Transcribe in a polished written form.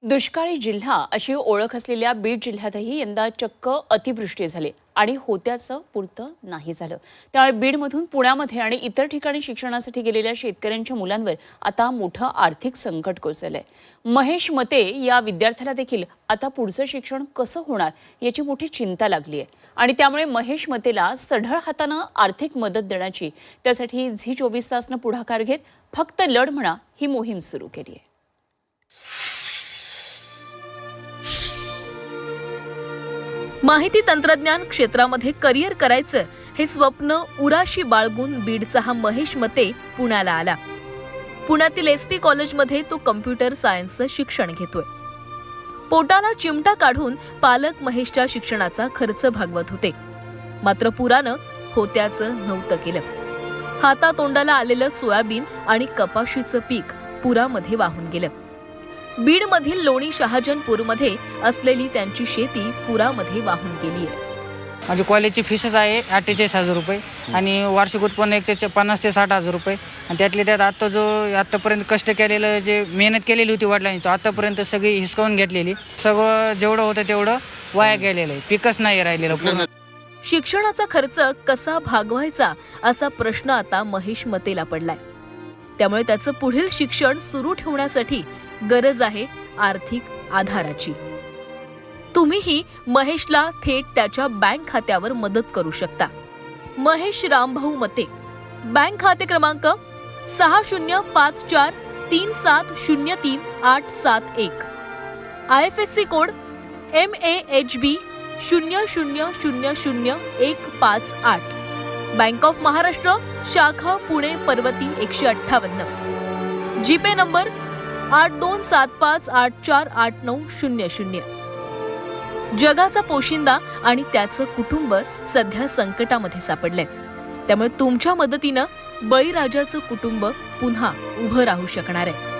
दुष्काळी जिल्हा अशी ओळख असलेल्या बीड जिल्ह्यातही यंदा चक्क अतिवृष्टी झाली आणि होत्याचं पुरतं नाही झालं। त्यामुळे बीडमधून पुण्यामध्ये आणि इतर ठिकाणी शिक्षणासाठी गेलेल्या शेतकऱ्यांच्या मुलांवर आता मोठं आर्थिक संकट कोसळलंय। महेश मते या विद्यार्थ्याला देखील आता पुढचं शिक्षण कसं होणार याची मोठी चिंता लागली आहे आणि त्यामुळे महेश मतेला सढळ हातानं आर्थिक मदत देण्याची त्यासाठी झी24 तासनं पुढाकार घेत फक्त लढ म्हणा ही मोहीम सुरू केली आहे। माहिती तंत्रज्ञान क्षेत्रामध्ये करिअर करायचं हे स्वप्न उराशी बाळगून बीडचा हा महेश मते पुण्याला आला। पुण्यातील एसपी कॉलेजमध्ये तो कम्प्युटर सायन्सचं शिक्षण घेतोय। पोटाला चिमटा काढून पालक महेशच्या शिक्षणाचा खर्च भागवत होते, मात्र पुरानं होत्याचं नव्हतं केलं। हातातोंडाला आलेलं सोयाबीन आणि कपाशीचं पीक पुरामध्ये वाहून गेलं। बीडमधील लोणी शहाजनपूरमध्ये असलेली त्यांची शेती पुरामध्ये वाहून गेली आहे। माझी कॉलेजची फीसच आहे 48,000 रुपये आणि वार्षिक उत्पन्न 50 ते 60,000 रुपये आणि त्यातले त्यात आतापर्यंत कष्ट केलेलं जे मेहनत केलेली होती वडिलांनी तो आतापर्यंत सगळी हिसकावून घेतलेली, सगळं जेवढं होतं तेवढं वाया गेलेलं आहे, पिकच नाही राहिलेलं पूर्ण। शिक्षणाचा खर्च कसा भागवायचा असा प्रश्न आता महेश मतेला पडलाय। त्यामुळे त्याचं पुढील शिक्षण सुरू ठेवण्यासाठी गरज आहे आर्थिक आधाराची। तुम्हीही महेशला थेट त्याच्या बँक खात्यावर मदत करू शकता। महेश रामभाऊ मते, बँक खाते क्रमांक 60543703,871, IFSC code MAHB 00000158, bank of Maharashtra शाखा पुणे पर्वती 158, जीपे नंबर 8275848900। जगाचा पोशिंदा आणि त्याचं कुटुंब सध्या संकटामध्ये सापडलंय, त्यामुळे तुमच्या मदतीनं बळीराजाचं कुटुंब पुन्हा उभं राहू शकणार आहे।